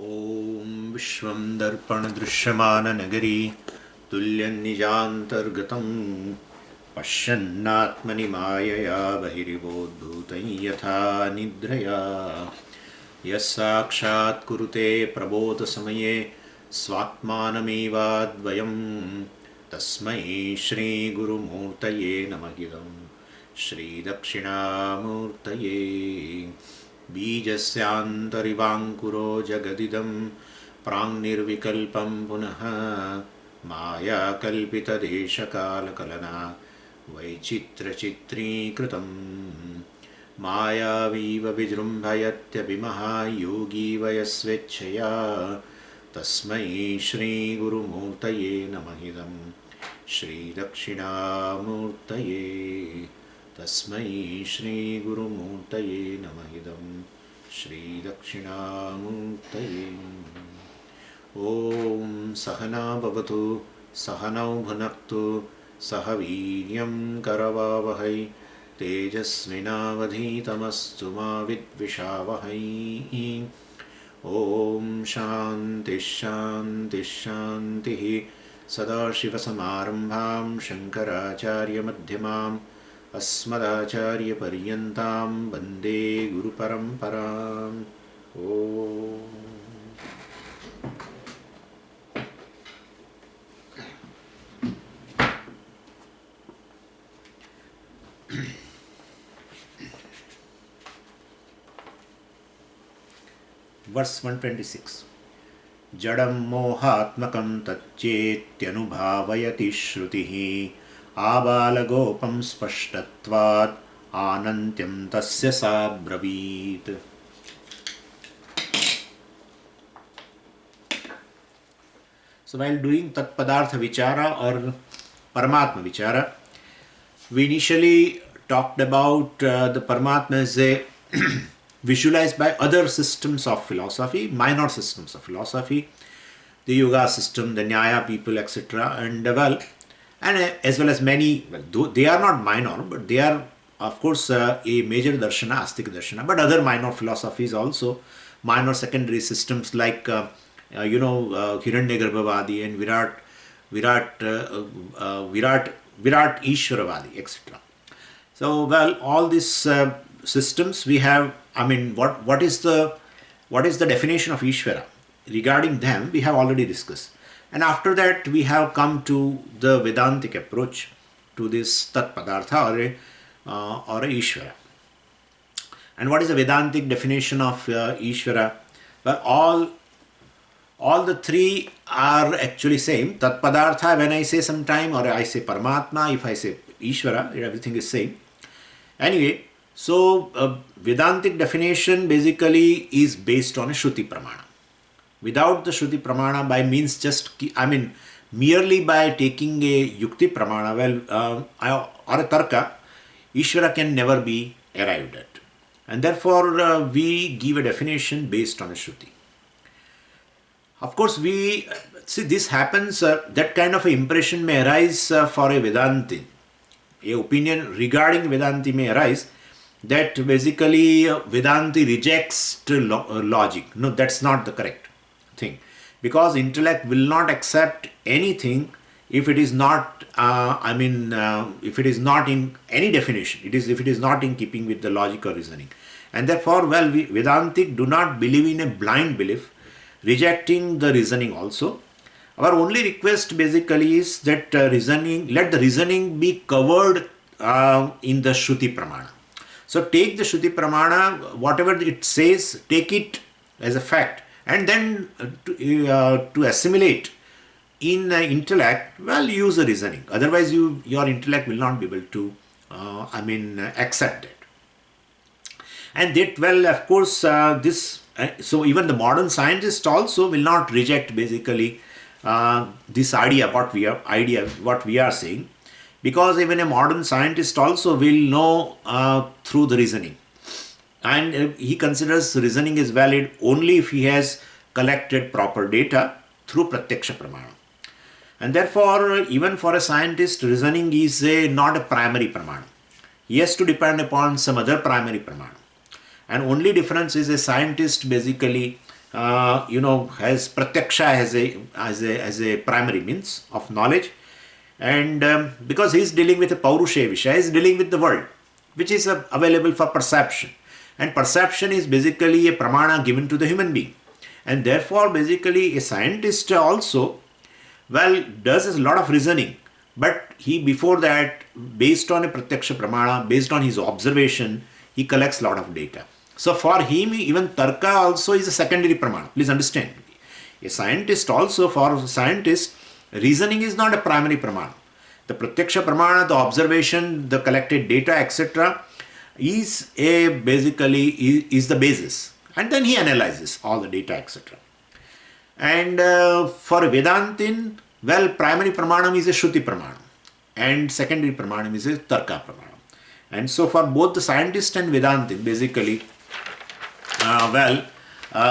ॐ विश्वं दर्पणदृश्यमाननगरी तुल्यन्निजान्तर्गतं पश्यन्नात्मनि मायया बहिरिवोद्भूतं यथा निद्रया यः साक्षात् कुरुते प्रबोधसमये स्वात्मानमेवाद्वयं तस्मै श्रीगुरुमूर्तये नमः इदं श्रीदक्षिणामूर्तये बीजस्यान्तरिवाङ्कुरो जगदिदं प्राङ्निर्विकल्पं पुनः मायाकल्पितदेशकालकलना वैचित्रचित्रीकृतं मायावीव विजृम्भयत्यभिमः योगी वयस्वेच्छया तस्मै श्रीगुरुमूर्तये नमः इदं श्रीदक्षिणामूर्तये तस्मै श्रीगुरुमूर्तये नमः इदं श्रीदक्षिणामूर्तये ॐ सहना भवतु सहनौ भुनक्तु सह वीर्यं करवावहै तेजस्विनावधीतमस्तु मा विद्विषावहै ॐ शान्तिः शान्तिः शान्तिः सदाशिवसमारम्भां शङ्कराचार्यमध्यमाम् अस्मदाचार्यपर्यन्तां वन्दे गुरुपरम्पराम् ॐ Verse 126 जडं मोहात्मकं तच्चेत्यनुभावयति श्रुतिः आबालगोपं स्पष्टत्वात् आनन्त्यं तस्य सा ब्रवीत्. So while doing Tat Padartha Vichara or Paramatma Vichara, we initially talked about the Paramatma as a visualized by other systems of philosophy, minor systems of philosophy, the Yoga system, the Nyaya people, etc. And as well as many, though they are not minor, but they are of course a major darshana, astika darshana, but other minor philosophies also, minor secondary systems like Hiranyagarbhavadi and Virat Ishwaravadi, etc. So all these systems we have. I mean, what is the definition of Ishvara? Regarding them, we have already discussed. And after that, we have come to the Vedantic approach to this Tat Padartha or a Ishvara. And what is the Vedantic definition of Ishvara? Well, all the three are actually same. Tat Padartha, when I say sometime, or I say Paramatma, if I say Ishvara, everything is same. Anyway, so Vedantic definition basically is based on a Shruti Pramana. Without the Shruti Pramana, by means merely by taking a Yukti Pramana, or a Tarka, Ishvara can never be arrived at. And therefore, we give a definition based on a Shruti. Of course, we see this happens, that kind of an impression may arise for a Vedanti. A opinion regarding Vedanti may arise that basically Vedanti rejects logic. No, that's not the correct thing. Because intellect will not accept anything if it is not, if it is not in any definition, if it is not in keeping with the logic or reasoning. And therefore, Vedantic do not believe in a blind belief, rejecting the reasoning also. Our only request basically is that let the reasoning be covered in the Shruti Pramana. So take the Shruti Pramana, whatever it says, take it as a fact, and then to assimilate in intellect, use the reasoning. Otherwise, your intellect will not be able to, accept it. And that, of course, so even the modern scientists also will not reject basically this idea, what we are saying, because even a modern scientist also will know through the reasoning, and he considers reasoning is valid only if he has collected proper data through Pratyaksha Pramana. And therefore, even for a scientist, reasoning is not a primary Pramana. He has to depend upon some other primary Pramana. And only difference is a scientist basically has pratyaksha as a primary means of knowledge, and because he is dealing with a paurusheya vishaya, he is dealing with the world, which is available for perception, and perception is basically a pramana given to the human being, and therefore basically a scientist also, well, does a lot of reasoning, but he before that, based on a pratyaksha pramana, based on his observation, he collects a lot of data. So for him, even tarka also is a secondary pramana. Please understand. A scientist also, for a scientist, reasoning is not a primary pramana. The pratyaksha pramana, the observation, the collected data, etc., is is the basis, and then he analyzes all the data, etc. And for Vedantin, well, primary pramanam is a Shruti pramanam, and secondary pramanam is a Tarka pramanam. And so for both the scientist and Vedantin, basically,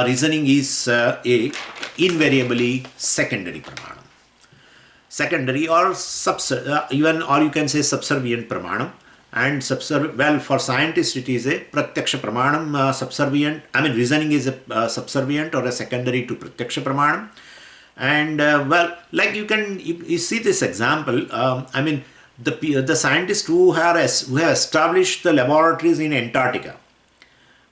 reasoning is a invariably secondary pramanam. Secondary or even, or you can say subservient pramanam. And for scientists it is a pratyaksha pramanam, subservient. I mean, reasoning is a subservient or a secondary to pratyaksha pramanam. And like you see this example. I mean, the scientists who have established the laboratories in Antarctica.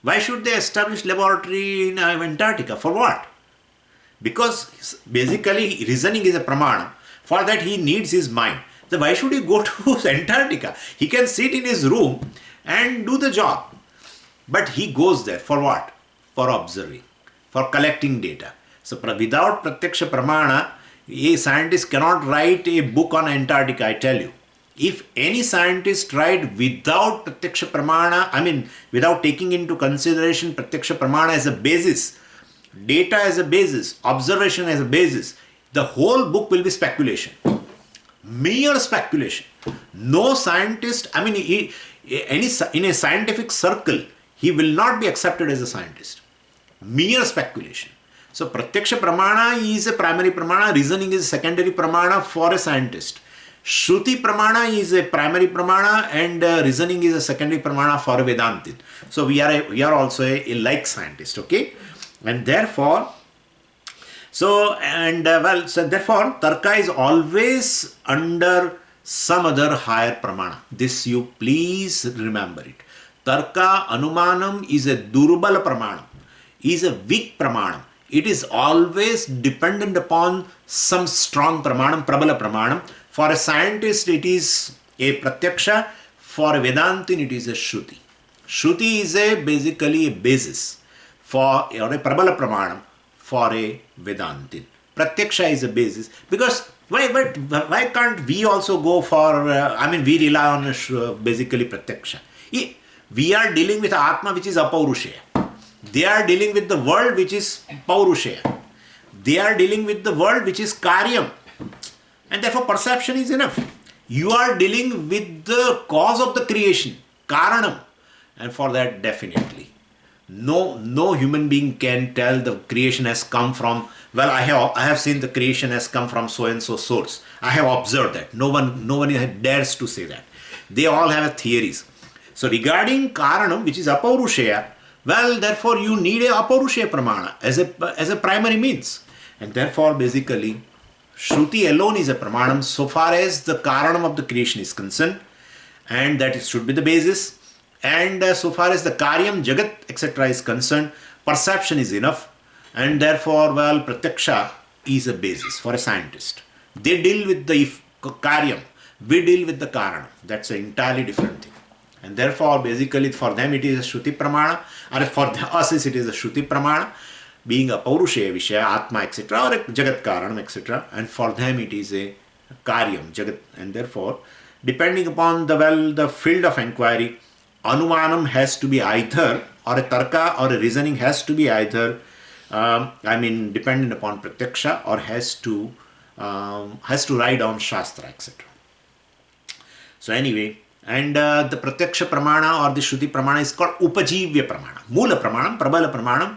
Why should they establish laboratory in Antarctica? For what? Because basically reasoning is a pramana. For that he needs his mind. So why should he go to Antarctica? He can sit in his room and do the job. But he goes there for what? For observing, for collecting data. So without pratyaksha pramana, a scientist cannot write a book on Antarctica, I tell you. If any scientist write without pratyaksha pramana, I mean without taking into consideration pratyaksha pramana as a basis, data as a basis, observation as a basis, the whole book will be speculation. Mere speculation. No scientist, I mean, in a scientific circle, he will not be accepted as a scientist. Mere speculation. So, pratyaksha pramana is a primary pramana, reasoning is a secondary pramana for a scientist. Shruti pramana is a primary pramana, and reasoning is a secondary pramana for a Vedantin. So, we are also a like scientist, okay? And therefore, therefore, tarka is always under some other higher pramana. This you please remember it. Tarka, anumanam is a durbala pramanam, is a weak pramanam. It is always dependent upon some strong pramanam, prabala pramanam. For a scientist, it is a pratyaksha. For a Vedantin, it is a Shruti. Shruti is basically a basis for or a prabala pramanam for a Vedantin. Pratyaksha is a basis, because why can't we also go for, we rely on basically pratyaksha. We are dealing with Atma, which is apaurushaya. They are dealing with the world, which is paurushaya. They are dealing with the world, which is karyam. And therefore perception is enough. You are dealing with the cause of the creation, karanam. And for that, definitely, no human being can tell the creation has come from, well, I have seen the creation has come from so and so source. I have observed that. No one dares to say that. They all have theories. So regarding karanam, which is apaurushaya, well, therefore you need a apaurushaya pramana as a primary means. And therefore basically Shruti alone is a pramanam so far as the karanam of the creation is concerned, and that it should be the basis. And so far as the karyam, jagat, etc. is concerned, perception is enough. And therefore, well, pratyaksha is a basis for a scientist. They deal with the karyam, we deal with the karanam. That's an entirely different thing. And therefore, basically for them it is a Shruti pramana, or for us it is a Shruti pramana, being a paurushaya vishaya, atma, etc., or a jagat karanam, etc. And for them it is a karyam, jagat. And therefore, depending upon the field of inquiry, anumanam has to be either, or a tarka or a reasoning has to be either, dependent upon pratyaksha, or has to ride on shastra, etc. So anyway, and the pratyaksha pramana or the shruti pramana is called upajivya pramana. Mula pramanam, prabala pramanam,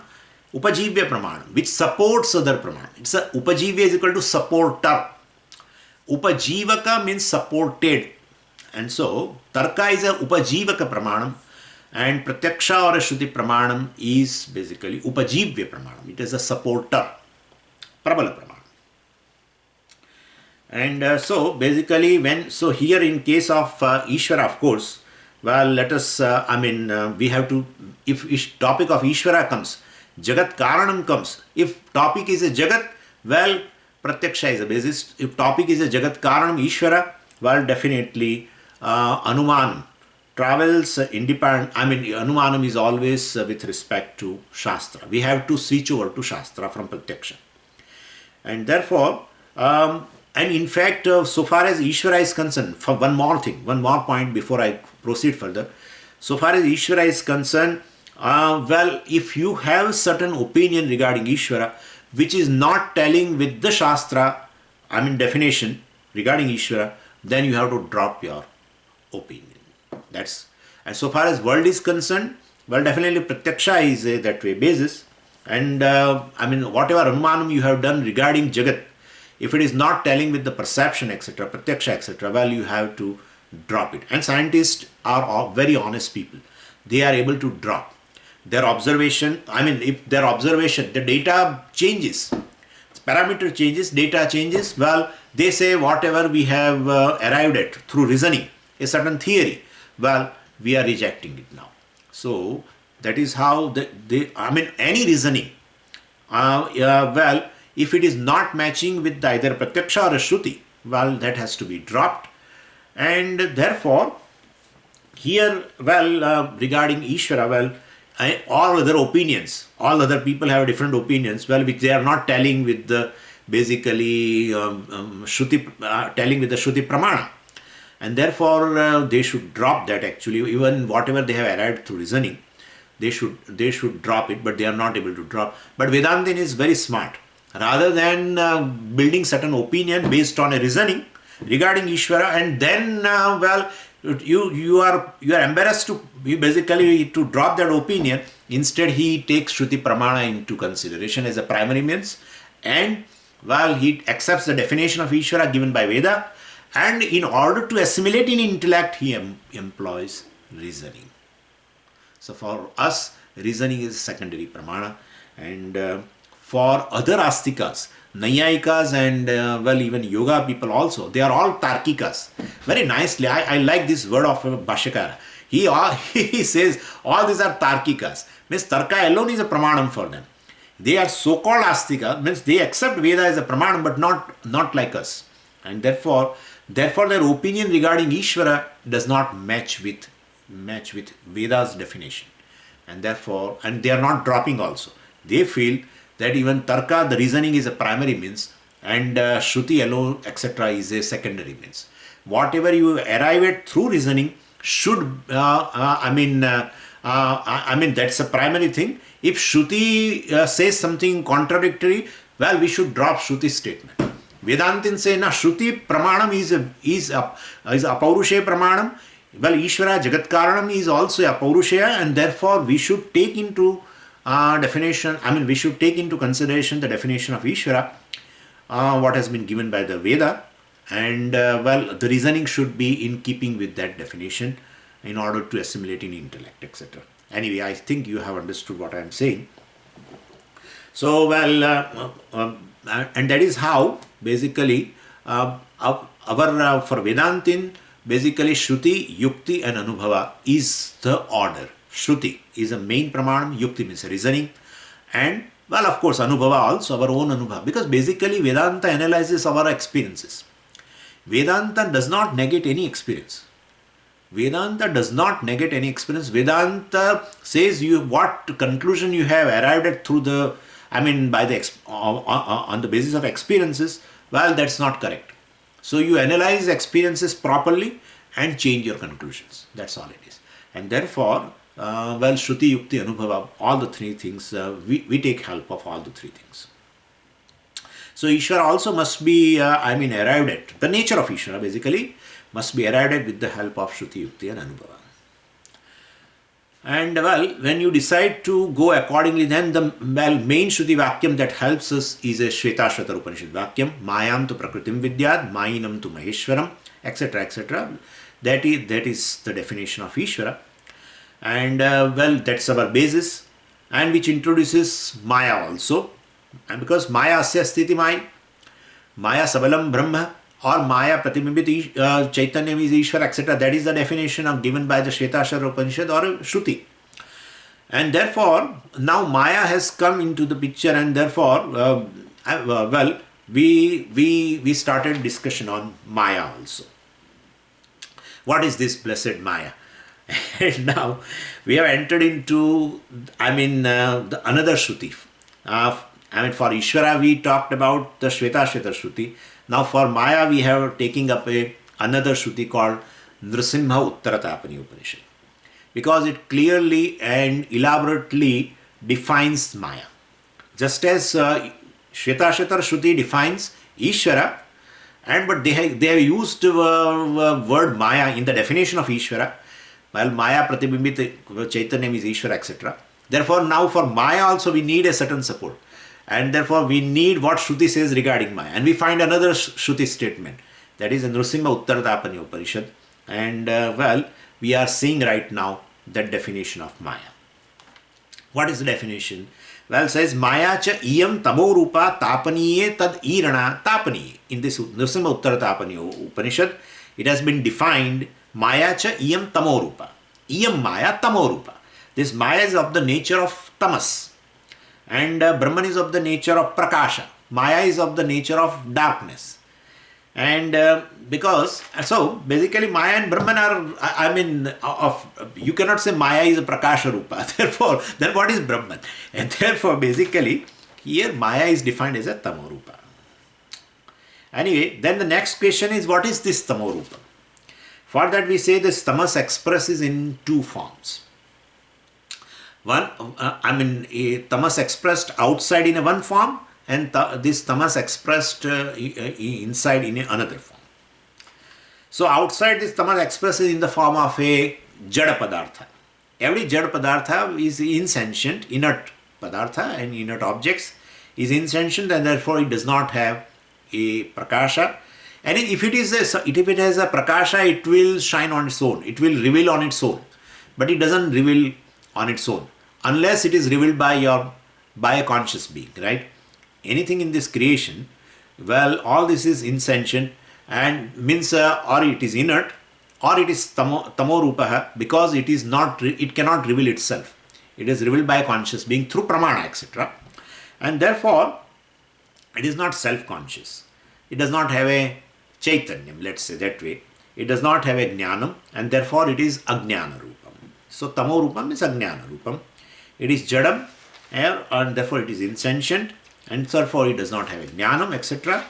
upajivya pramanam, which supports other pramana. It's a upajivya is equal to supporter. Upajivaka means supported. And so tarka is a upajivaka pramanam, And Pratyaksha or a Shruti Pramanam is basically Upajivya Pramanam. It is a supporter, Prabala Pramanam. And so basically so here in case of Ishvara, of course, well, let us, we have to, if topic of Ishvara comes, Jagat Karanam comes. If topic is a Jagat, well, Pratyaksha is a basis. If topic is a Jagat Karanam, Ishvara, well, definitely Anumanam travels independent. Anumanam is always with respect to Shastra. We have to switch over to Shastra from Pratyaksha. And therefore, and in fact, so far as Ishvara is concerned, for one more point before I proceed further. So far as Ishvara is concerned, well, if you have certain opinion regarding Ishvara, which is not telling with the Shastra, definition regarding Ishvara, then you have to drop your opinion. And so far as world is concerned, well, definitely Pratyaksha is that way basis. And whatever Anumanam you have done regarding Jagat, if it is not telling with the perception, etc., Pratyaksha, etc., well, you have to drop it. And scientists are very honest people. They are able to drop their observation. If their observation, the data changes, parameter changes, data changes, well, they say whatever we have arrived at through reasoning, a certain theory, well, we are rejecting it now. So that is how any reasoning, well, if it is not matching with either Pratyaksha or a Shruti, well, that has to be dropped. And therefore, here, well, regarding Ishvara, well, all other opinions, all other people have different opinions, well, which they are not telling with the basically Shruti, telling with the Shruti Pramana. And therefore, they should drop that actually, even whatever they have arrived through reasoning, they should drop it, but they are not able to drop. But Vedantin is very smart. Rather than building certain opinion based on a reasoning regarding Ishvara, and then well, you are embarrassed to basically to drop that opinion. Instead, he takes Shruti Pramana into consideration as a primary means, and well, he accepts the definition of Ishvara given by Veda, and in order to assimilate in intellect, he employs reasoning. So for us, reasoning is secondary Pramana, and for other Astikas, Nayayikas, and well, even yoga people also, they are all Tarkikas. Very nicely, I like this word of Bhashyakara. He says all these are Tarkikas. Means Tarka alone is a Pramanam for them. They are so-called Astika, means they accept Veda as a Pramanam, but not like us. And therefore their opinion regarding Ishvara does not match with Veda's definition. And therefore, and they are not dropping also. They feel that even Tarka, the reasoning is a primary means, and Shruti alone, etc., is a secondary means. Whatever you arrive at through reasoning should, that's a primary thing. If Shruti says something contradictory, well, we should drop Shruti's statement. Vedantin say, na, Shruti Pramanam is Apaurusheya Pramanam. Well, Ishvara Jagat Karanam is also Apaurusheya, and therefore we should take into we should take into consideration the definition of Ishvara, what has been given by the Veda, and well, the reasoning should be in keeping with that definition in order to assimilate in intellect, etc. Anyway, I think you have understood what I am saying. So, well, and that is how basically for Vedantin, basically Shruti, Yukti and Anubhava is the order. Shruti is a main Pramanam, Yukti means reasoning, and well, of course, Anubhava also, our own Anubhava, because basically Vedanta analyzes our experiences. Vedanta does not negate any experience. Vedanta does not negate any experience. Vedanta says what conclusion you have arrived at through the, on the basis of experiences, well, that's not correct. So you analyze experiences properly and change your conclusions. That's all it is. And therefore, well, Shruti, Yukti, Anubhava, all the three things, we take help of all the three things. So Ishvara also must be, arrived at. The nature of Ishvara basically must be arrived at with the help of Shruti, Yukti and Anubhava. And well, when you decide to go accordingly, then the main Shruti Vakyam that helps us is a Shvetashvatar Upanishad Vakyam, Mayam tu Prakritim Vidyat, Mayinam tu Maheshwaram, etc., etc. That is the definition of Ishvara. and well, that's our basis, and which introduces Maya also. And because Maya asya sthiti Maya, Maya sabalam Brahma, or Maya Pratibimbit Chaitanya is Ishvara, etc. That is the definition of given by the Shvetashvara Upanishad or Shruti. And therefore, now Maya has come into the picture, and therefore, well, we started discussion on Maya also. What is this blessed Maya? And now we have entered into, another Shruti. For Ishvara we talked about the Shvetashvara Shruti. Now for Maya we have taking up another Shruti called Nrsimha Uttaratapani Upanishad, because it clearly and elaborately defines Maya. Just as Shvetashvara Shruti defines Ishvara, but they have used word Maya in the definition of Ishvara, while Maya Pratibimbit Chaitanya is Ishvara, etc. Therefore now for Maya also we need a certain support. And therefore we need what Shruti says regarding Maya. And we find another Shruti statement, that is in Nrsimha Uttaratapani Upanishad. And well, we are seeing right now that definition of Maya. What is the definition? Well, says Maya cha iyam tamo rupa tapaniye tad irana tapaniye. In this Nrsimha Uttaratapani Upanishad, it has been defined Maya cha iyam tamo rupa. Iyam Maya tamo rupa. This Maya is of the nature of tamas. And Brahman is of the nature of prakasha. Maya is of the nature of darkness. And so basically Maya and Brahman are, you cannot say Maya is a prakasha rupa. Therefore, then what is Brahman? And therefore basically here Maya is defined as a tamo rupa. Anyway, then the next question is, what is this tamo rupa? For that we say this tamas expresses in two forms. One, tamas expressed outside in a one form, and this tamas expressed inside in another form. So outside, this tamas expresses in the form of a jada padartha. Every jada padartha is insentient, inert padartha and inert objects is insentient, and therefore it does not have a prakasha. And if it has a prakasha, it will shine on its own, it will reveal on its own, but it doesn't reveal on its own unless it is revealed by a conscious being, right? Anything in this creation, well, all this is insentient and means or it is inert or it is tamo rupaha, because it cannot reveal itself. It is revealed by a conscious being through pramana, etc. And therefore, it is not self-conscious. It does not have a chaitanyam, let's say that way. It does not have a jnanam, and therefore it is ajnana rupam. So tamo rupam is ajnana rupam. It is jadam, and therefore it is insentient, and therefore it does not have a jnanam, etc.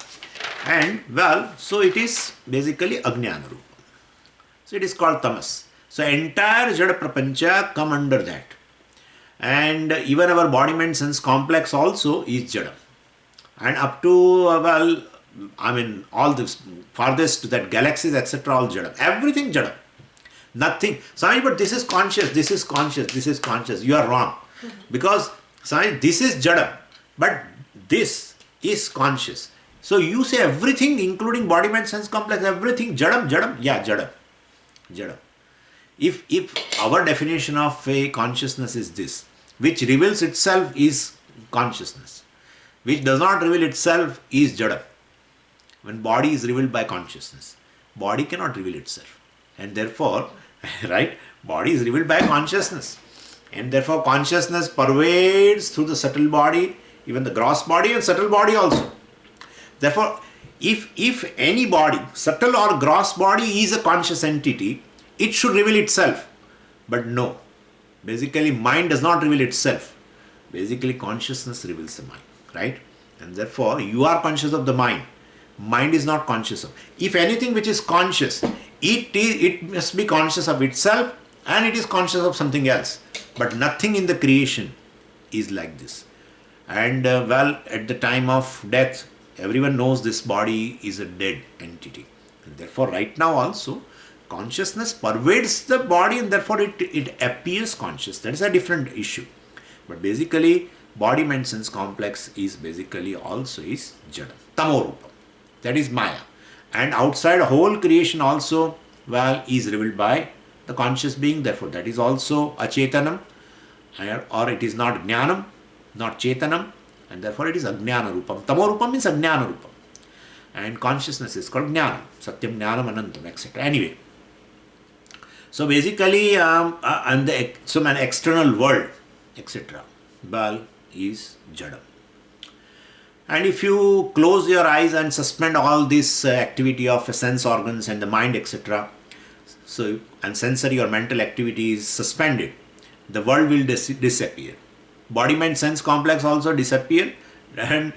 And well, so it is basically ajnana rupam. So it is called tamas. So entire jada prapancha come under that. And even our body mind sense complex also is jadam. And up to, all this farthest, that galaxies, etc., all jadam. Everything jadam. Nothing. Swami, but this is conscious, this is conscious, this is conscious. You are wrong. Because, Swami, this is jadam, but this is conscious. So you say everything, including body, mind, sense complex, everything jadam. Yeah, jadam. If our definition of a consciousness is this, which reveals itself is consciousness, which does not reveal itself is jadam. When body is revealed by consciousness, body cannot reveal itself. And therefore, right, body is revealed by consciousness. And therefore consciousness pervades through the subtle body, even the gross body and subtle body also. Therefore, if any body, subtle or gross body, is a conscious entity, it should reveal itself. But no, basically mind does not reveal itself. Basically consciousness reveals the mind, right? And therefore you are conscious of the mind. Mind is not conscious of. If anything which is conscious, it must be conscious of itself, and it is conscious of something else. But nothing in the creation is like this. And at the time of death, everyone knows this body is a dead entity. And therefore right now also, consciousness pervades the body, and therefore it appears conscious. That is a different issue. But basically, body, mind, sense complex is basically also is jada, tamo rupam. That is Maya. And outside whole creation also, is revealed by the conscious being, therefore that is also achetanam, or it is not jnanam, not chetanam, and therefore it is ajnana rupam. Tamo rupam means ajnana rupam. And consciousness is called jnanam, satyam jnanam anantam, etc. Anyway, so basically, and an external world, etc., well, is jadam. And if you close your eyes and suspend all this activity of sense organs and the mind, etc., so and sensory or mental activity is suspended, the world will disappear. Body mind sense complex also disappear, and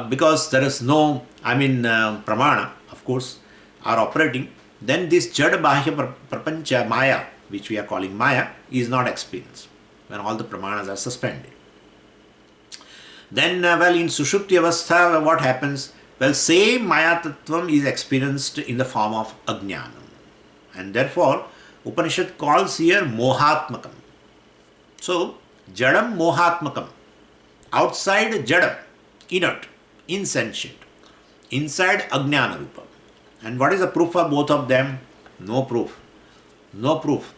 because there is no, pramana, of course, are operating, then this jada bahya prapancha maya, which we are calling maya, is not experienced when all the pramanas are suspended. Then, in Sushupti Avastha, what happens? Well, same Maya Tattvam is experienced in the form of Ajnanam. And therefore, Upanishad calls here Mohatmakam. So, Jadam Mohatmakam. Outside Jadam, inert, insentient. Inside Ajnana Rupam. And what is the proof of both of them? No proof. No proof.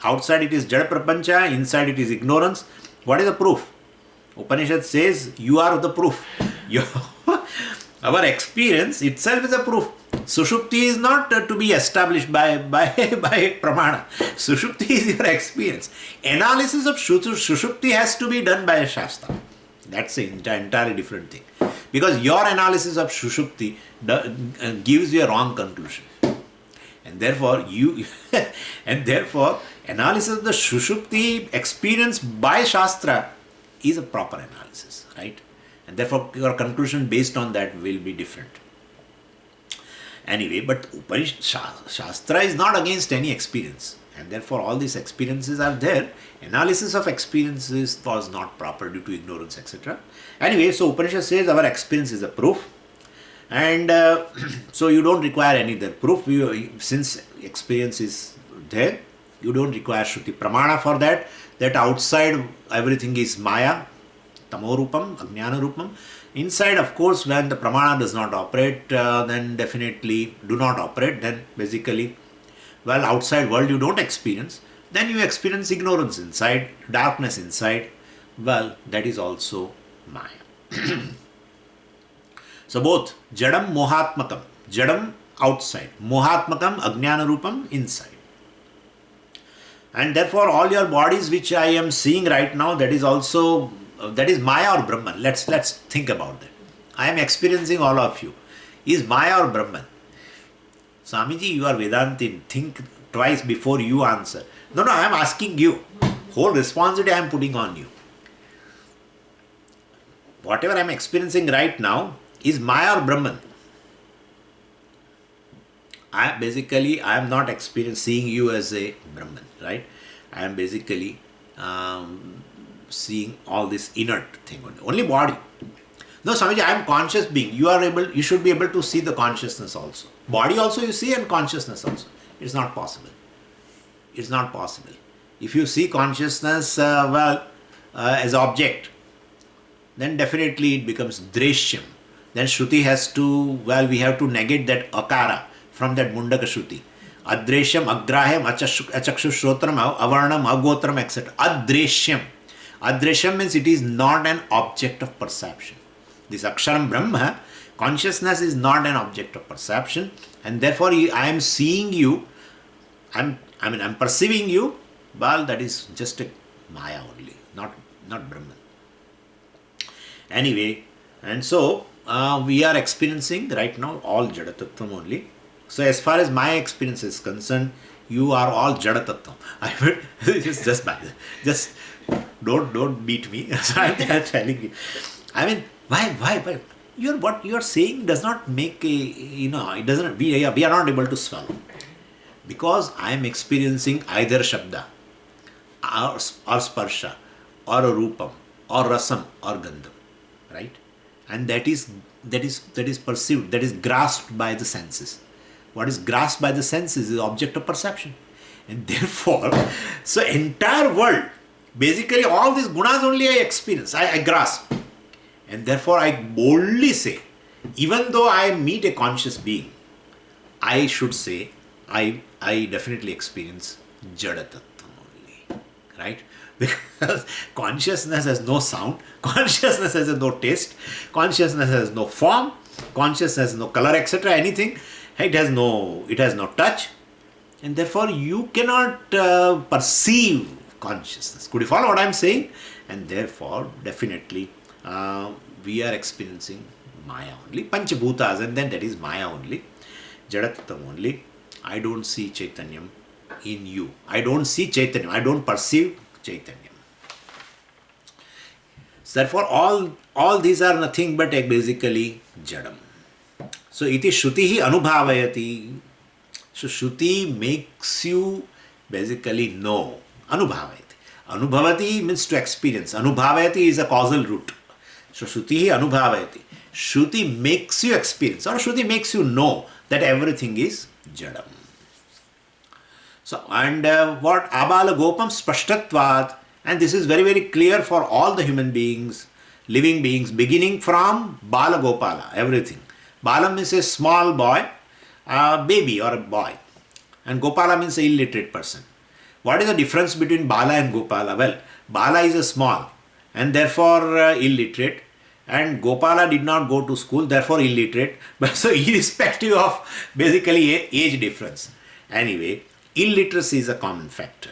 Outside it is Jada Prapancha, inside it is ignorance. What is the proof? Upanishad says, you are the proof. Our experience itself is a proof. Sushupti is not to be established by pramana. Sushupti is your experience. Analysis of Sushupti has to be done by a Shastra. That's an entirely different thing. Because your analysis of Sushupti gives you a wrong conclusion. And therefore, analysis of the Sushupti experience by Shastra is a proper analysis, right? And therefore your conclusion based on that will be different. Anyway, but Shastra is not against any experience, and therefore all these experiences are there. Analysis of experiences was not proper due to ignorance, etc. Anyway, so Upanishad says our experience is a proof, and so you don't require any other proof. Since experience is there, you don't require Shruti Pramana for that. That outside everything is Maya, Tamo Rupam, Ajnana Rupam. Inside, of course, when the Pramana does not operate, then definitely do not operate. Then basically, well, outside world you don't experience. Then you experience ignorance inside, darkness inside. Well, that is also Maya. So both Jadam Mohatmakam, Jadam outside, Mohatmakam Ajnana Rupam inside. And therefore all your bodies which I am seeing right now, that is also, that is Maya or Brahman. Let's think about that. I am experiencing all of you. Is Maya or Brahman? Swamiji, you are Vedantin. Think twice before you answer. No, I am asking you. Whole responsibility I am putting on you. Whatever I am experiencing right now, is Maya or Brahman? I am not seeing you as a Brahman, right? I am basically seeing all this inert thing only body. No, Swamiji, I am conscious being. You should be able to see the consciousness also. Body also you see and consciousness also. It's not possible. It's not possible. If you see consciousness as object, then definitely it becomes dreshyam. Then Shruti has to, we have to negate that akara from that Mundaka Shruti. Adreshyam, agrahyam, achakshushrotram, avarnam, agotram, etc. Adreshyam. Adreshyam means it is not an object of perception. This Aksharam Brahma, consciousness is not an object of perception, and therefore I am seeing you, I'm perceiving you, that is just a Maya only, not Brahman. Anyway, and so we are experiencing right now all Jada Tattvam only. So as far as my experience is concerned, you are all Jada Tattvam. I mean, just don't beat me. So I'm telling you. I mean, why? What you are saying does not make it doesn't. We are not able to swallow, because I am experiencing either Shabda, or Sparsha, or a Rupam, or Rasam, or Gandham, right? And that is perceived, that is grasped by the senses. What is grasped by the senses is the object of perception. And therefore, so entire world, basically all these gunas only I experience, I grasp. And therefore I boldly say, even though I meet a conscious being, I should say, I definitely experience Jadatattva only, right? Because consciousness has no sound, consciousness has no taste, consciousness has no form, consciousness has no color, etc. Anything. It has no touch, and therefore you cannot perceive consciousness. Could you follow what I'm saying? And therefore, definitely, we are experiencing Maya only, Panchabhutas, and then that is Maya only, Jadatattam only. I don't see Chaitanyam in you. I don't see Chaitanyam. I don't perceive Chaitanyam. So therefore, all these are nothing but basically Jadam. So iti Shruti anubhavayati. So Shruti makes you basically know. Anubhavayati. Anubhavati means to experience. Anubhavayati is a causal root. So Shruti anubhavayati. Shruti makes you experience, or Shruti makes you know that everything is Jadam. So, and what Abala Gopam Spashtatvat, and this is very, very clear for all the human beings, living beings, beginning from Bala Gopala, everything. Bala means a small boy, a baby or a boy, and Gopala means an illiterate person. What is the difference between Bala and Gopala? Well, Bala is a small and therefore illiterate, and Gopala did not go to school, therefore illiterate. But so irrespective of basically age difference. Anyway, illiteracy is a common factor.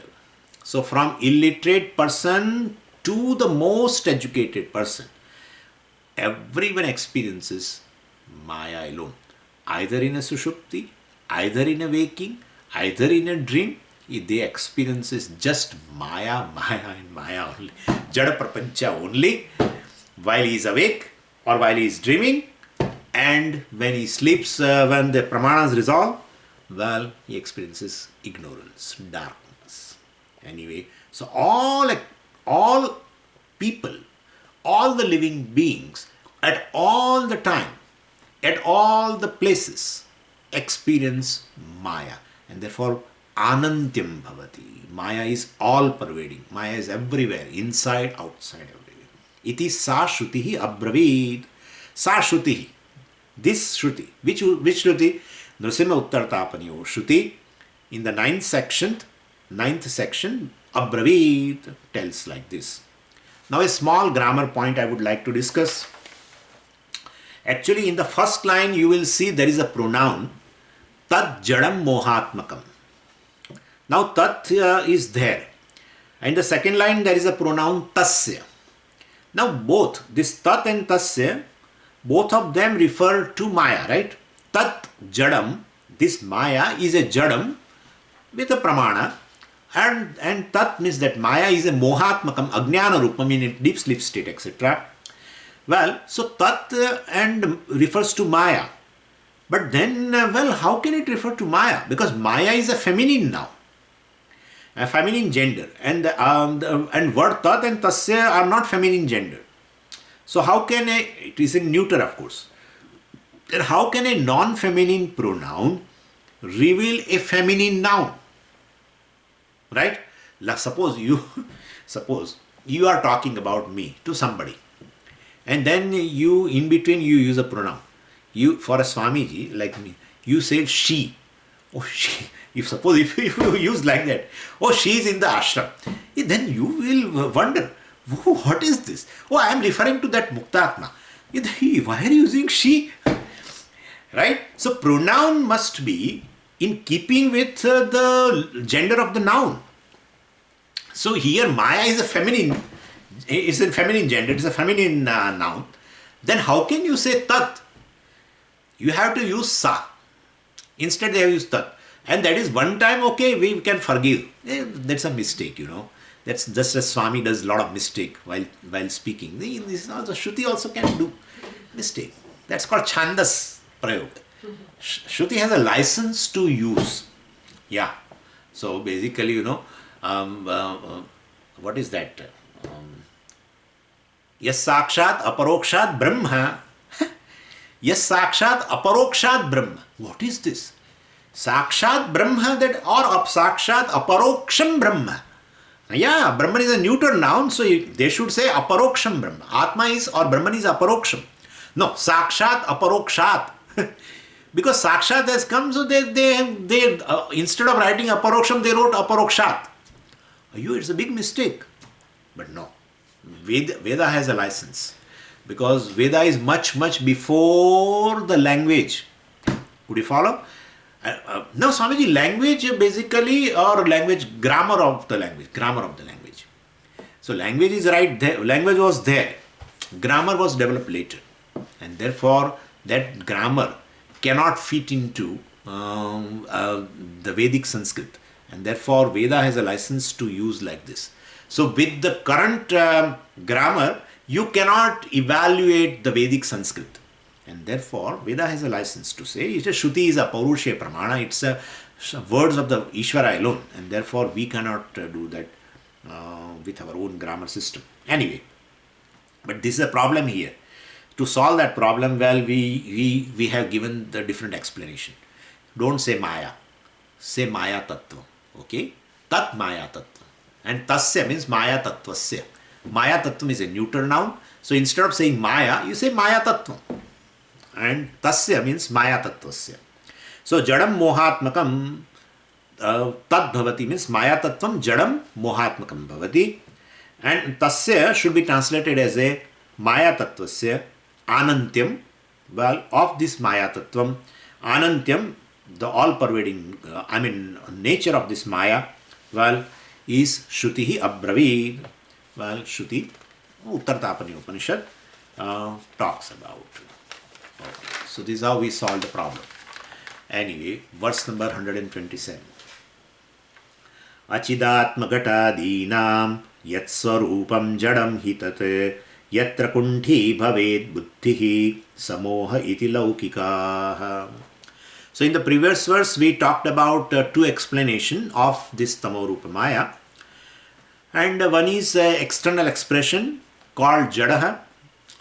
So from illiterate person to the most educated person, everyone experiences Maya alone. Either in a sushupti, either in a waking, either in a dream, they experiences just Maya, Maya and Maya only. Jada Prapancha only, while he is awake or while he is dreaming, and when he sleeps, when the pramanas resolve, well, he experiences ignorance, darkness. Anyway, so all people, all the living beings, at all the time, at all the places, experience Maya. And therefore, Anantyam Bhavati. Maya is all pervading. Maya is everywhere, inside, outside, everywhere. Iti sa Shrutihi abravit. Sa Shrutihi. This Shruti. Which Shruti? Nrsimha Uttartapaniyo. Shruti in the ninth section, abravit tells like this. Now a small grammar point I would like to discuss. Actually, in the first line you will see there is a pronoun Tat Jadam Mohatmakam. Now Tat is there. And in the second line there is a pronoun Tasya. Now both, this Tat and Tasya, both of them refer to Maya, right? Tat Jadam, this Maya is a Jadam with a Pramana, and Tat means that Maya is a Mohatmakam, Ajnana Rupam, in a deep sleep state, etc. Well, so Tat and refers to Maya. But then, well, how can it refer to Maya? Because Maya is a feminine now, a feminine gender, and word Tat and Tasya are not feminine gender. So how can it is in neuter, of course. Then how can a non-feminine pronoun reveal a feminine noun? Right? Suppose you are talking about me to somebody, and then you, in between, you use a pronoun. You, for a Swamiji like me, you say she. Oh, she. If you use like that, oh, she is in the ashram, then you will wonder, what is this? Oh, I am referring to that Muktatma. Why are you using she? Right? So pronoun must be in keeping with the gender of the noun. So here Maya is a feminine gender, it is a feminine noun. Then how can you say Tat? You have to use Sa. Instead they have used Tat. And that is one time, okay, we can forgive. That's a mistake, That's just as Swami does a lot of mistake while speaking. This also, Shruti also can do mistake. That's called Chandas Prayog. Shruti has a license to use. Yeah. So basically, what is that? Yas Sakshat Aparokshat Brahma. Yas Sakshat Aparokshat Brahma. What is this? Sakshat Brahma, that, or Sakshat Aparoksham Brahma. Yeah, Brahman is a neuter noun, so they should say Aparoksham Brahma. Atma is, or Brahman is Aparoksham. No, Sakshat Aparokshat. Because Sakshat has come, so they instead of writing Aparoksham, they wrote Aparokshat. It's a big mistake. But no, Veda has a license. Because Veda is much, much before the language. Could you follow? No, Swamiji, language basically, or language, grammar of the language. So language is right there, language was there. Grammar was developed later. And therefore, that grammar cannot fit into the Vedic Sanskrit. And therefore, Veda has a license to use like this. So with the current grammar, you cannot evaluate the Vedic Sanskrit. And therefore, Veda has a license to say, Shruti is a Paurusha Pramana, it's words of the Ishvara alone. And therefore, we cannot do that with our own grammar system. Anyway, but this is a problem here. To solve that problem, well, we have given the different explanation. Don't say Maya. Say Maya Tattva. Okay? Tat Maya Tattva. And Tasya means Maya Tattvasya. Maya Tattvam is a neutral noun. So instead of saying Maya, you say Maya Tattvam. And Tasya means Maya Tattvasya. So Jadam Mohatmakam Tad Bhavati means Maya Tattvam Jadam Mohatmakam Bhavati. And Tasya should be translated as a Maya Tattvasya Anantyam. Well, of this Maya Tattvam, Anantyam, the all-pervading, nature of this Maya, well, is Shrutihi Abravid. Well, Shruti, Uttartapani Upanishad talks about. Okay. So this is how we solve the problem. Anyway, verse number 127. Achidatma gatadinam yat swarupam jadam hitate yatra kunthi bhaved buddhihi samoha iti laukikaha. So in the previous verse, we talked about two explanations of this Tamo-rupa Maya. And one is external expression called Jadaha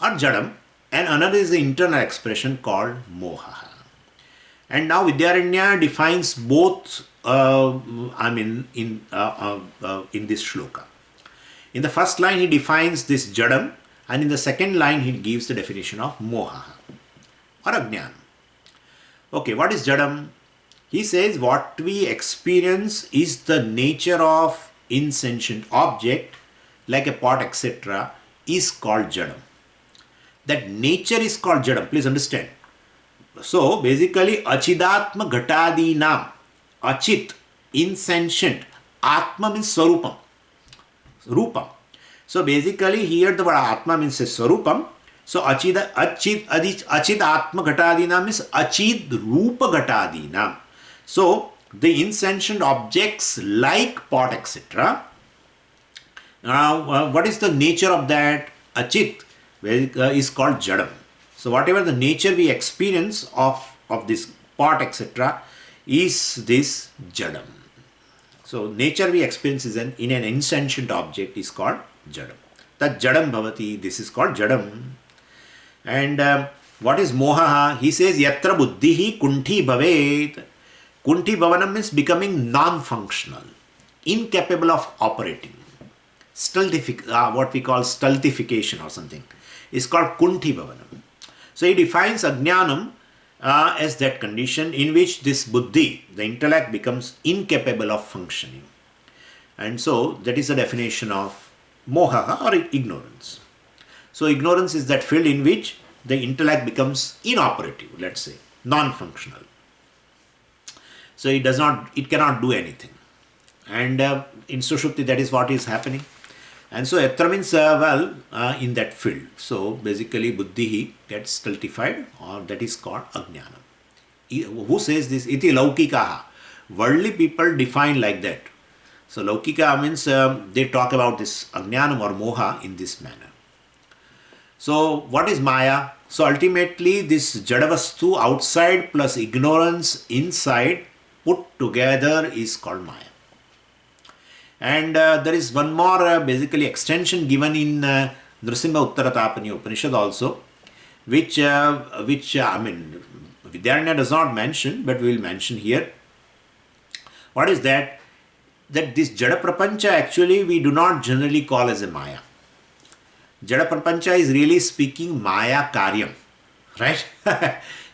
or Jadam, and another is the internal expression called Moha. And now Vidyaranya defines both in this shloka. In the first line he defines this Jadam, and in the second line he gives the definition of Moha or Ajnana. Okay, what is Jadam? He says what we experience is the nature of insentient object like a pot, etc. is called Jadam. That nature is called Jadam. Please understand. So basically Achidatma Ghatadinam. Achit, insentient. Atma means Swarupam. Rupam. So basically here the word Atma means Swarupam. So Achid Atma Ghatadinam means Achid Rupa Ghatadinam. So the insentient objects like pot, etc. What is the nature of that? Achit is called Jadam. So whatever the nature we experience of this pot, etc. is this Jadam. So nature we experience is in an insentient object is called Jadam. That Jadam Bhavati, this is called Jadam. And what is Moha? He says Yatra Buddhihi Kunthi Bhavet. Kunthi Bhavanam means becoming non-functional, incapable of operating. What we call stultification or something is called Kunthi Bhavanam. So he defines Ajnanam as that condition in which this Buddhi, the intellect, becomes incapable of functioning. And so that is the definition of Moha or ignorance. So ignorance is that field in which the intellect becomes inoperative, let's say, non-functional. So it cannot do anything. And in Sushupti, that is what is happening. And so Yatra means, in that field. So basically Buddhi gets stultified, or that is called Ajnana. Who says this? Iti Laukikaha. Worldly people define like that. So Laukika means they talk about this Ajnanam or Moha in this manner. So what is Maya? So ultimately this Jadavastu outside plus ignorance inside put together is called Maya. And there is one more basically extension given in Nrsimha Uttaratapani Upanishad also, which Vidyaranya does not mention, but we will mention here. What is that? That this Jada Prapancha actually we do not generally call as a Maya. Jada Prapancha is really speaking Maya Karyam, right?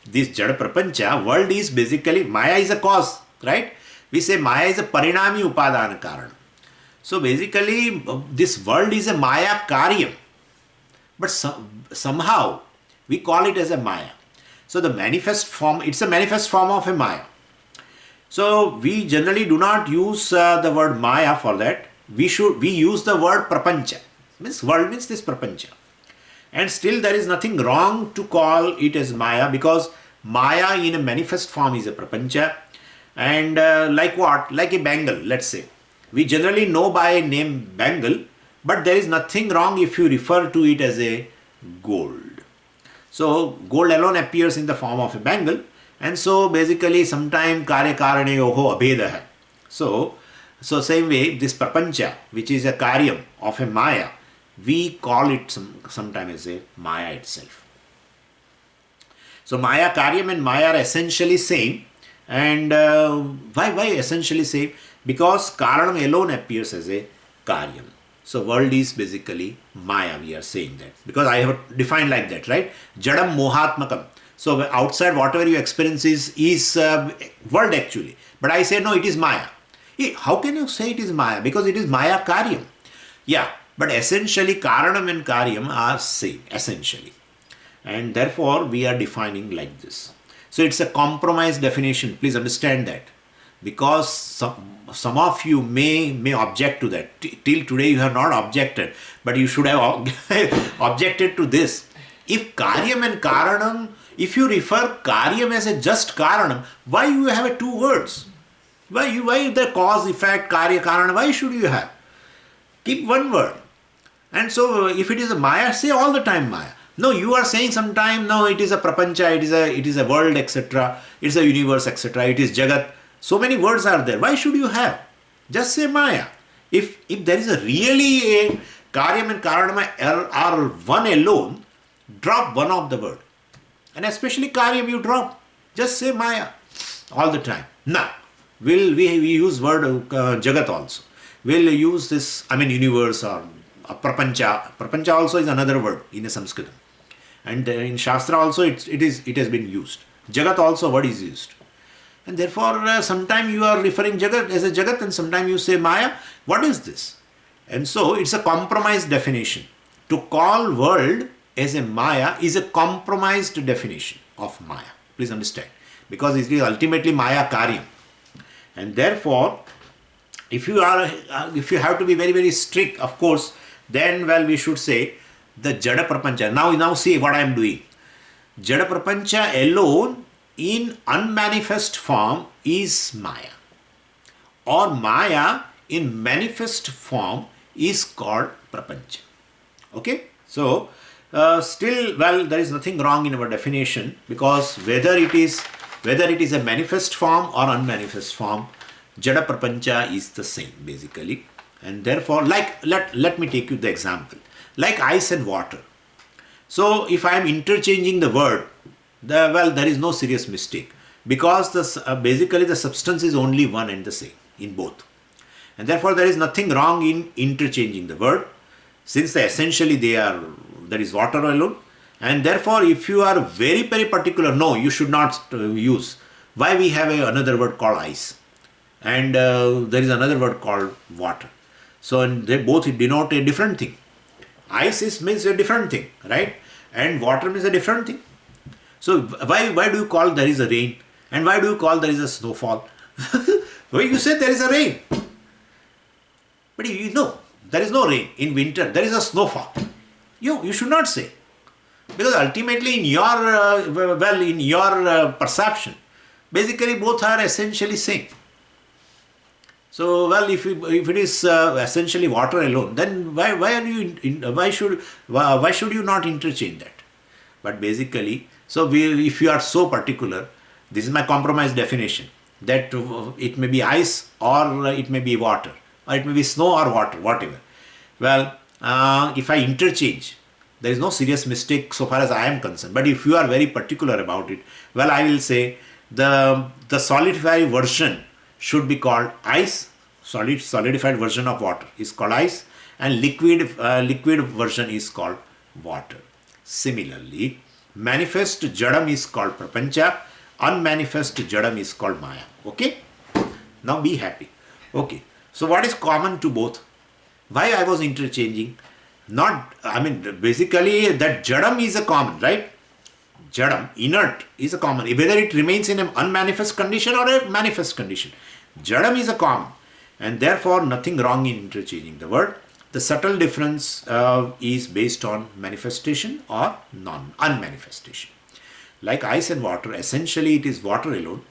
this Jada Prapancha, world is basically, Maya is a cause, right? We say Maya is a Parinami Upadana Karana. So basically, this world is a Maya Karyam, but somehow we call it as a Maya. So the manifest form, it's a manifest form of a Maya. So we generally do not use the word Maya for that. We use the word Prapancha. Means world means this Prapancha. And still there is nothing wrong to call it as Maya, because Maya in a manifest form is a Prapancha. And like what? Like a bangle, let's say. We generally know by name bangle, but there is nothing wrong if you refer to it as a gold. So gold alone appears in the form of a bangle, and so basically sometime karya karane yoho abheda hai. So same way this Prapancha, which is a karyam of a Maya, we call it sometimes as a Maya itself. So Maya Karyam and Maya are essentially same. And why essentially same? Because Karanam alone appears as a Karyam. So world is basically Maya, we are saying that. Because I have defined like that, right? Jadam Mohatmakam. So outside whatever you experience is world actually. But I say no, it is Maya. How can you say it is Maya? Because it is Maya Karyam. Yeah. But essentially, Karanam and Karyam are same, essentially. And therefore, we are defining like this. So, it's a compromise definition. Please understand that. Because some of you may object to that. Till today, you have not objected. But you should have objected to this. If Karyam and Karanam, if you refer Karyam as a just Karanam, why you have two words? Why the cause, effect, Karya, Karana, why should you have? Keep one word. And so if it is a Maya, say all the time Maya. No, you are saying sometime, no, it is a Prapancha, it is a world, etc. It's a universe, etc. It is Jagat. So many words are there. Why should you have? Just say Maya. If there is a really a Karyam and Karanama are one alone, drop one of the word. And especially Karyam you drop. Just say Maya all the time. Now, we use word Jagat also. We'll use this, universe or Prapancha. Prapancha also is another word in a Sanskritam. And in Shastra also it has been used. Jagat also word is used. And therefore sometime you are referring Jagat as a Jagat and sometime you say Maya. What is this? And so it's a compromised definition. To call world as a Maya is a compromised definition of Maya. Please understand. Because it is ultimately Maya Karyam. And therefore, if you have to be very, very strict, of course, then we should say the Jada Prapancha. Now see what I am doing. Jada Prapancha alone in unmanifest form is Maya. Or Maya in manifest form is called Prapancha. Okay? So, still, there is nothing wrong in our definition, because whether it is a manifest form or unmanifest form, Jada Prapancha is the same basically. And therefore, let me take you the example. Like ice and water. So if I am interchanging the word, there is no serious mistake, because basically the substance is only one and the same in both. And therefore there is nothing wrong in interchanging the word, since essentially there is water alone. And therefore if you are very, very particular, no, you should not use. Why we have another word called ice? And there is another word called water. So they both denote a different thing. Ice means a different thing, right? And water means a different thing. So why do you call there is a rain? And why do you call there is a snowfall? Why you say there is a rain? But you know, there is no rain. In winter, there is a snowfall. You should not say. Because ultimately in your perception, basically both are essentially same. So if it is essentially water alone, then why should you not interchange that? But basically, if you are so particular, this is my compromise definition, that it may be ice or it may be water, or it may be snow or water, whatever. If I interchange, there is no serious mistake so far as I am concerned. But if you are very particular about it, I will say the solidified version should be called ice. Solidified version of water is called ice, and liquid version is called water. Similarly, Manifest Jadam is called Prapancha, unmanifest Jadam is called Maya. Okay? Now be happy. Okay. So what is common to both? Why I was interchanging? Not, I mean, basically that Jadam is a common, right? Jadam, inert, is a common. Whether it remains in an unmanifest condition or a manifest condition. Jadam is a common. And therefore nothing wrong in interchanging the word. The subtle difference is based on manifestation or unmanifestation. Like ice and water, essentially it is water alone,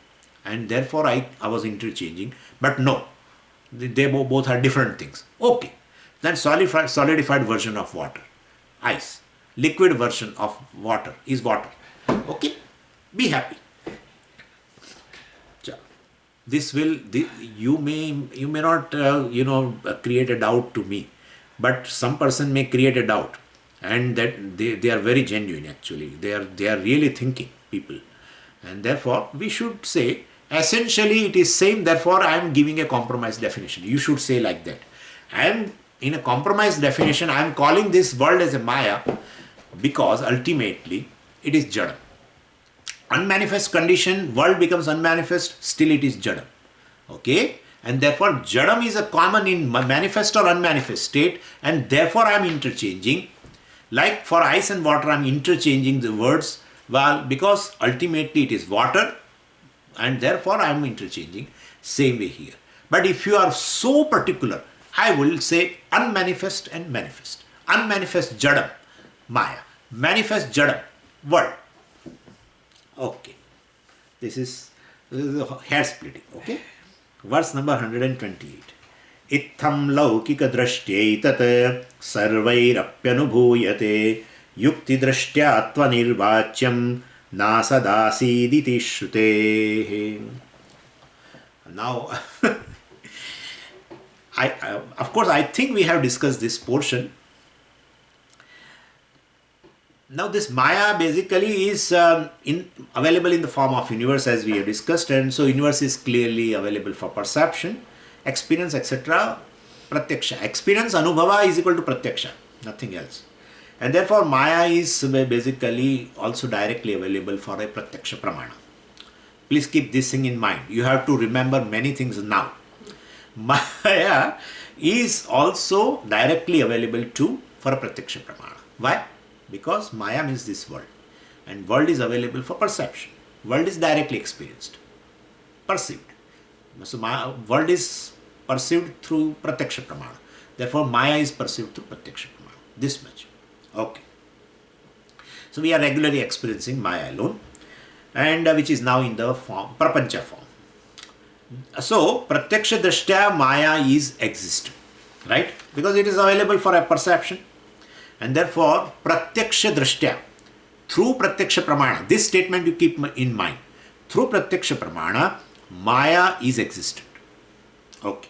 and therefore I was interchanging. But no, they both are different things. Okay, then solidified version of water, ice. Liquid version of water is water. Okay, be happy. This will, you may not create a doubt to me, but some person may create a doubt, and that they are very genuine. Actually they are really thinking people, and therefore we should say essentially it is same, therefore I am giving a compromised definition. You should say like that. I am in a compromised definition, I am calling this world as a Maya because ultimately it is Jadam. Unmanifest condition, world becomes unmanifest, still it is Jadam. Okay? And therefore Jadam is a common in manifest or unmanifest state, and therefore I am interchanging. Like for ice and water, I am interchanging the words, well, because ultimately it is water, and therefore I am interchanging. Same way here. But if you are so particular, I will say unmanifest and manifest. Unmanifest Jadam, Maya. Manifest Jadam, world. Okay, this is hair splitting. Okay, verse number 128. Itham laukika drashtyetat sarvairapyanubhuyate yukti drashtya tvanirvachyam nasadasi shrute. Now, of course, I think we have discussed this portion. Now this Maya basically is available in the form of universe, as we have discussed, and so universe is clearly available for perception, experience, etc. Pratyaksha. Experience, Anubhava is equal to Pratyaksha, nothing else. And therefore Maya is basically also directly available for a Pratyaksha Pramana. Please keep this thing in mind. You have to remember many things now. Maya is also directly available for a Pratyaksha Pramana. Why? Because Maya means this world, and world is available for perception. World is directly experienced, perceived. So world is perceived through Pratyaksha Pramana. Therefore Maya is perceived through Pratyaksha Pramana. This much. Okay. So we are regularly experiencing Maya alone, and which is now in the form, Prapancha form. So Pratyaksha Drashtya Maya is existent, right? Because it is available for a perception. And therefore, Pratyaksha Drashtya, through Pratyaksha Pramana, this statement you keep in mind. Through Pratyaksha Pramana, Maya is existent. Okay.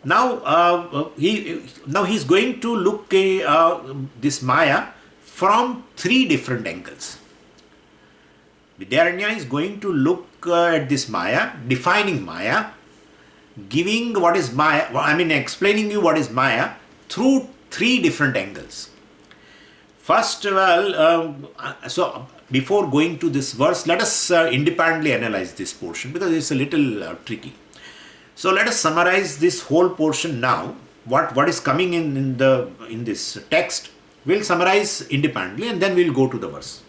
Now, he is going to look this Maya from three different angles. Vidyaranya is going to look at this Maya, defining Maya, giving what is Maya, explaining you what is Maya through three different angles. First, so before going to this verse, let us independently analyze this portion because it's a little tricky. So let us summarize this whole portion now. What is coming in this text, we'll summarize independently and then we'll go to the verse.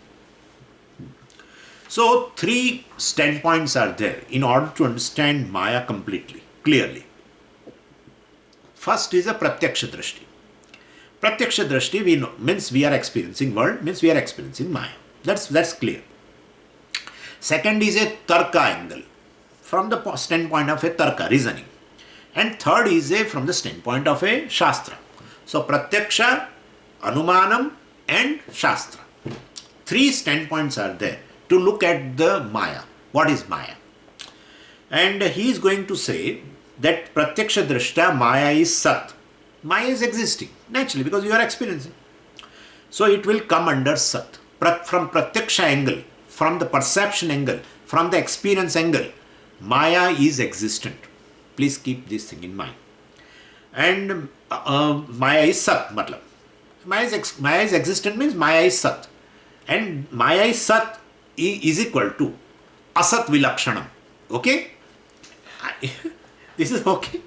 So three standpoints are there in order to understand Maya completely, clearly. First is a Pratyaksha Drashti. Pratyaksha Drashti, we know, means we are experiencing world, means we are experiencing Maya. That's clear. Second is a Tarka angle, from the standpoint of a Tarka, reasoning. And third is from the standpoint of a Shastra. So Pratyaksha, Anumanam and Shastra. Three standpoints are there to look at the Maya. What is Maya? And he is going to say that Pratyaksha Drashta Maya is Sat. Maya is existing, naturally, because you are experiencing. So it will come under Sat. From Pratyaksha angle, from the perception angle, from the experience angle, Maya is existent. Please keep this thing in mind. And Maya is Sat, matlab. Maya is existent means Maya is Sat. And Maya is Sat is equal to Asat Vilakshanam. Okay? This is okay.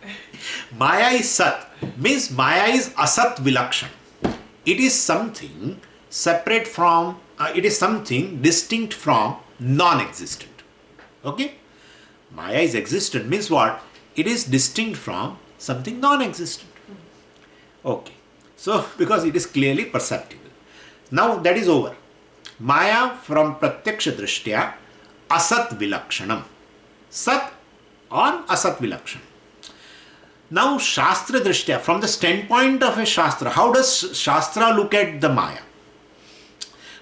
Maya is Sat means Maya is Asat Vilakshan. It is something separate from, it is something distinct from non-existent. Okay? Maya is existent means what? It is distinct from something non-existent. Okay. So, because it is clearly perceptible. Now that is over. Maya from Pratyaksha Drishtya Asat Vilakshanam. Sat or Asat Vilakshanam. Now Shastra Drishtya, from the standpoint of a Shastra, how does Shastra look at the Maya?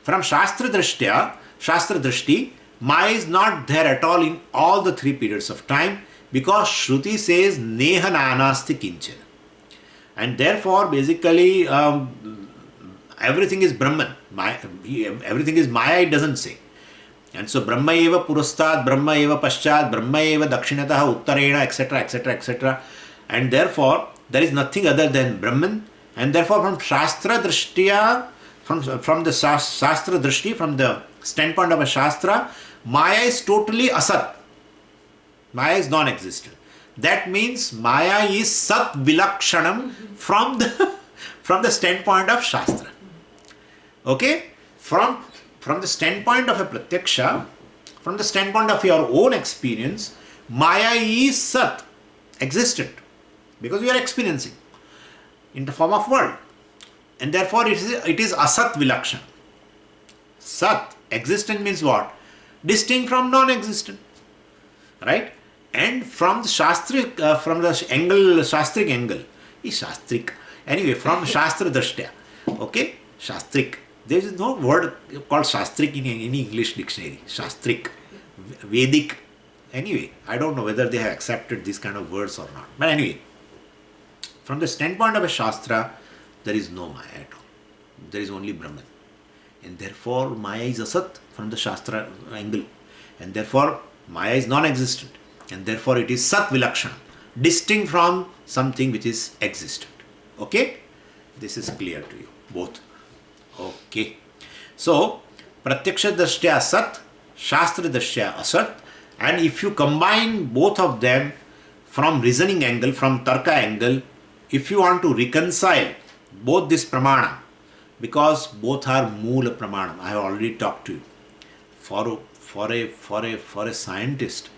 From Shastra Drishti, Maya is not there at all in all the 3 periods of time, because Shruti says Neha Nanasti Kinchana. And therefore, basically, everything is Brahman. Everything is Maya, it doesn't say. And so, Brahma eva Purastad, Brahma eva Paschat, Brahma eva Dakshinataha, Uttarena, etc., etc., etc. And therefore, there is nothing other than Brahman. And therefore, from Shastra Drishtya, from the Shastra Drishti, from the standpoint of a Shastra, Maya is totally Asat. Maya is non-existent. That means Maya is Sat Vilakshanam from the standpoint of Shastra. Okay? From the standpoint of a Pratyaksha, from the standpoint of your own experience, Maya is Sat, existent, because you are experiencing in the form of world. And therefore it is Asat Vilakshan. Sat, existent means what? Distinct from non-existent. Right? And from the Shastric, Shastric angle, is Shastrik. Anyway, from Shastra Drashtya, okay? Shastrik. There is no word called Shastrik in any English dictionary. Shastrik, Vedic. Anyway, I don't know whether they have accepted these kind of words or not. But anyway, from the standpoint of a Shastra, there is no Maya at all. There is only Brahman. And therefore, Maya is Asat from the Shastra angle. And therefore, Maya is non-existent. And therefore, it is Sat Vilakshana, distinct from something which is existent. Okay? This is clear to you, both. Okay. So, Pratyaksha Dashtya Sat, Shastra Dashtya Asat. And if you combine both of them from reasoning angle, from Tarka angle, if you want to reconcile both this Pramana, because both are Moola Pramana, I have already talked to you. For a scientist,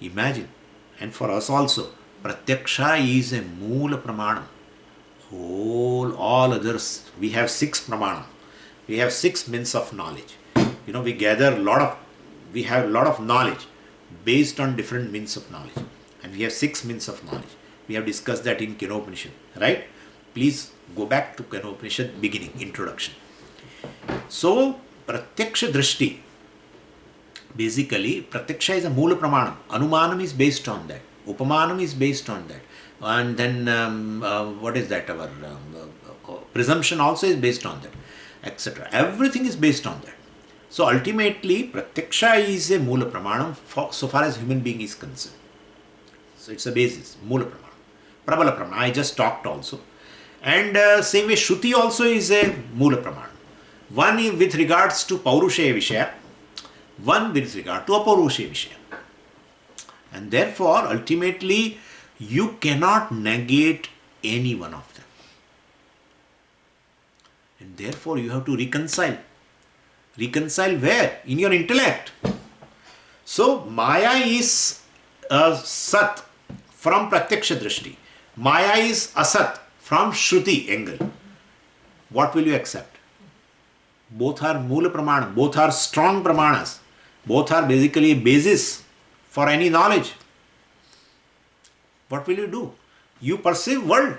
imagine, and for us also, Pratyaksha is a Moola Pramana. All others, we have 6 Pramana. We have 6 means of knowledge. We have a lot of knowledge based on different means of knowledge. And we have 6 means of knowledge. We have discussed that in Kenopanishad, right? Please go back to Kenopanishad beginning, introduction. So, Pratyaksha Drishti, basically, Pratyaksha is a Moola Pramanam. Anumanam is based on that. Upamanam is based on that. And then, what is that? Our presumption also is based on that, etc. Everything is based on that. So, ultimately, Pratyaksha is a Moola Pramanam so far as human being is concerned. So, it's a basis, Moola Pramanam. Prabala Pramanam, I just talked also. And same way, Shruti also is a Moola Pramanam. One with regards to Paurushaya Vishaya, one with regard to Apaurushaya Vishaya. And therefore, ultimately, you cannot negate any one of them. And therefore, you have to reconcile. Reconcile where? In your intellect. So, Maya is Sat from Pratyaksha Drishti. Maya is Asat from Shruti angle. What will you accept? Both are Moola Pramana. Both are strong Pramanas. Both are basically a basis for any knowledge. What will you do? You perceive world,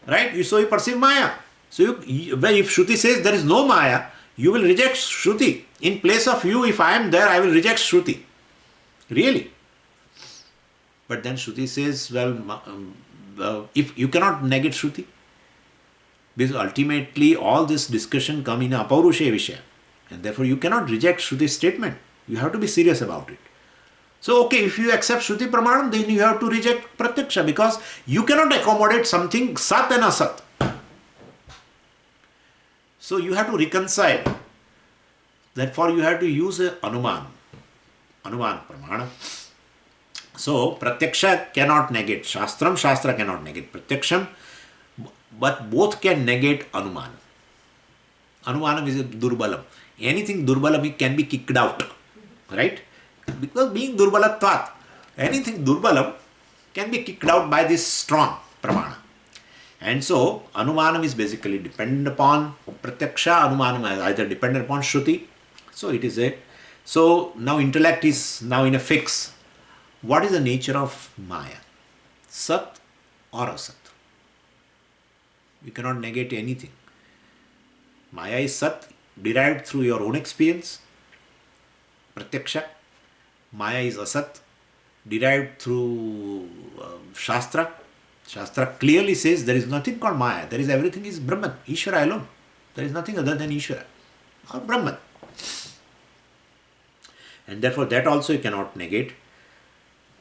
right? So you perceive Maya. So if Shruti says there is no Maya, you will reject Shruti. In place of you, if I am there, I will reject Shruti. Really. But then Shruti says, if you cannot negate Shruti, because ultimately all this discussion come in a Apaurushaya Vishaya. And therefore you cannot reject Shruti's statement. You have to be serious about it. So, okay, if you accept Shruti Pramanam, then you have to reject Pratyaksha, because you cannot accommodate something Sat and Asat. So, you have to reconcile. Therefore, you have to use a Anuman Pramana. So, Pratyaksha cannot negate Shastram, Shastra cannot negate Pratyaksham, but both can negate Anuman. Anumanam is a Durbalam. Anything Durbalam can be kicked out, right? Because being Durbalatvat, anything Durbalam can be kicked out by this strong Pramana. And so, Anumanam is basically dependent upon Pratyaksha, Anumanam is either dependent upon Shruti. So, it is a, so now intellect is now in a fix. What is the nature of Maya? Sat or Asat? You cannot negate anything. Maya is Sat, derived through your own experience. Pratyaksha. Maya is Asat, derived through Shastra. Shastra clearly says there is nothing called Maya. There is everything is Brahman, Ishvara alone. There is nothing other than Ishvara or Brahman. And therefore that also you cannot negate.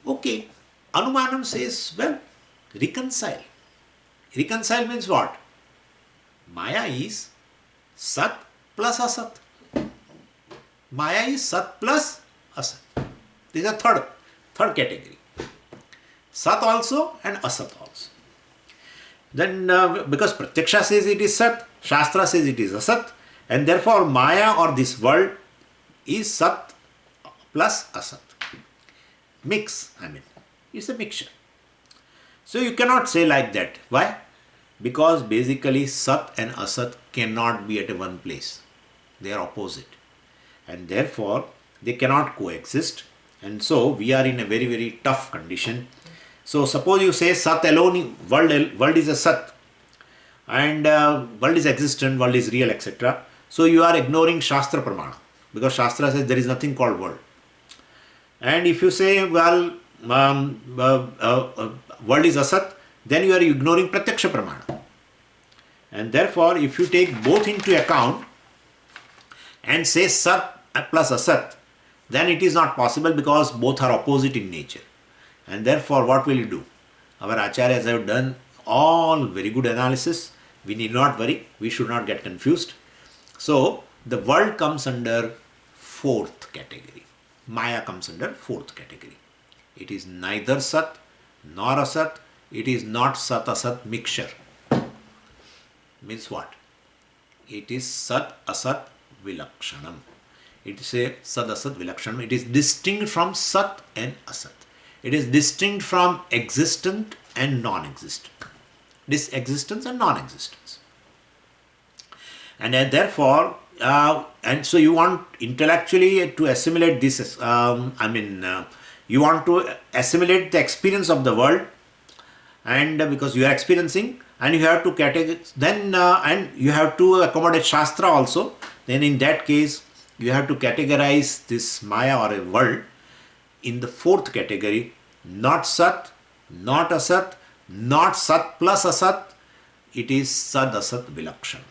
Okay, Anumanam says, well, reconcile. Reconcile means what? Maya is Sat plus Asat. Maya is Sat plus Asat. This is a third category. Sat also and Asat also. Then because Pratyaksha says it is Sat, Shastra says it is Asat, and therefore Maya or this world is Sat plus Asat. Mix, it's a mixture. So you cannot say like that. Why? Because basically Sat and Asat cannot be at one place. They are opposite. And therefore they cannot coexist. And so we are in a very, very tough condition. So suppose you say Sat alone, world is a Sat. And world is existent, world is real, etc. So you are ignoring Shastra Pramana. Because Shastra says there is nothing called world. And if you say, well, world is Asat, then you are ignoring Pratyaksha Pramana. And therefore, if you take both into account and say Sat plus Asat, then it is not possible because both are opposite in nature. And therefore, what will you do? Our acharyas have done all very good analysis. We need not worry. We should not get confused. So, the world comes under fourth category. Maya comes under fourth category. It is neither Sat nor Asat. It is not Sat Asat mixture. Means what? It is Sat Asat Vilakshanam. It is a Sat Asat Vilakshanam. It is distinct from Sat and Asat. It is distinct from existent and non-existent. This existence and non-existence. And therefore, and so you want intellectually to assimilate this, you want to assimilate the experience of the world, and because you are experiencing, and you have to categorize, then and you have to accommodate Shastra also, then in that case, you have to categorize this Maya or a world in the fourth category, not Sat, not Asat, not Sat plus Asat, it is Sad Asat Vilakshan.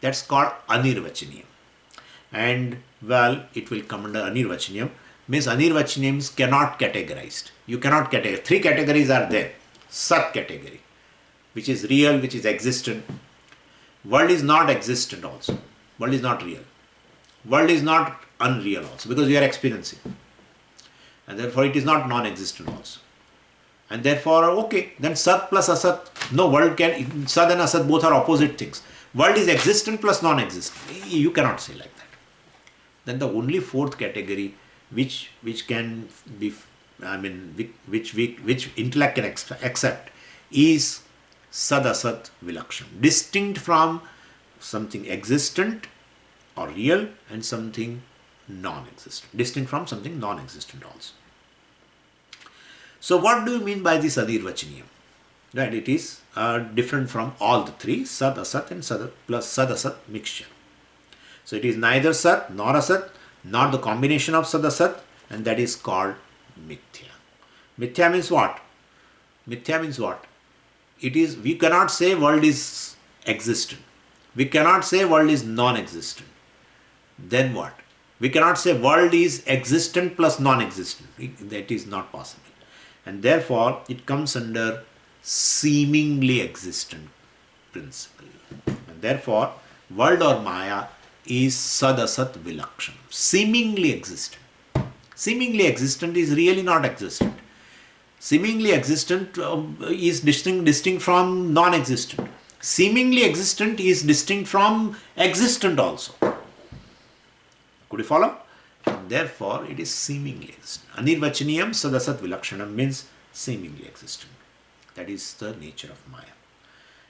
That's called Anirvachaniyam. And well, it will come under Anirvachaniyam. Means Anirvachaniyams cannot categorized. You cannot categorize. Three categories are there. Sat category, which is real, which is existent. World is not existent also. World is not real. World is not unreal also because you are experiencing. And therefore it is not non-existent also. And therefore, okay, then Sat plus Asat. No, world can, Sat and Asat both are opposite things. World is existent plus non-existent. You cannot say like that. Then the only fourth category which can be, which intellect can accept is Sad Asat Vilakshan. Distinct from something existent or real and something non-existent. Distinct from something non-existent also. So what do you mean by this Anirvachaniyam? That it is different from all the three, Sad, Asat and Sad plus Sad, Asat mixture. So it is neither Sat nor Asat, nor the combination of Sad, Asat, and that is called Mithya. Mithya means what? Mithya means what? It is, we cannot say world is existent. We cannot say world is non-existent. Then what? We cannot say world is existent plus non-existent. That is not possible. And therefore, it comes under seemingly existent principle. And therefore, world or Maya is Sadasat Vilakshanam, seemingly existent. Seemingly existent is really not existent. Seemingly existent is distinct from non-existent. Seemingly existent is distinct from existent also. Could you follow? And therefore, it is seemingly existent. Anirvachaniyam Sadasat Vilakshanam means seemingly existent. That is the nature of Maya.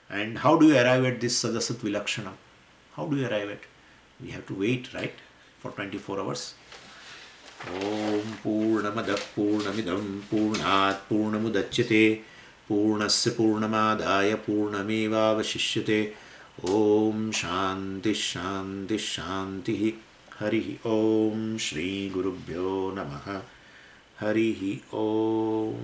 And how do you arrive at this Sadasat Vilakshanam? How do you arrive at? We have to wait, right, for 24 hours. Om Purnamadah Purnamidam Purnat Purnamudachyate Purnasya Purnamadaya Purnamevavashishyate. Om Shanti Shanti Shanti. Hari Om Shri Gurubhyo Namaha. Hari Om.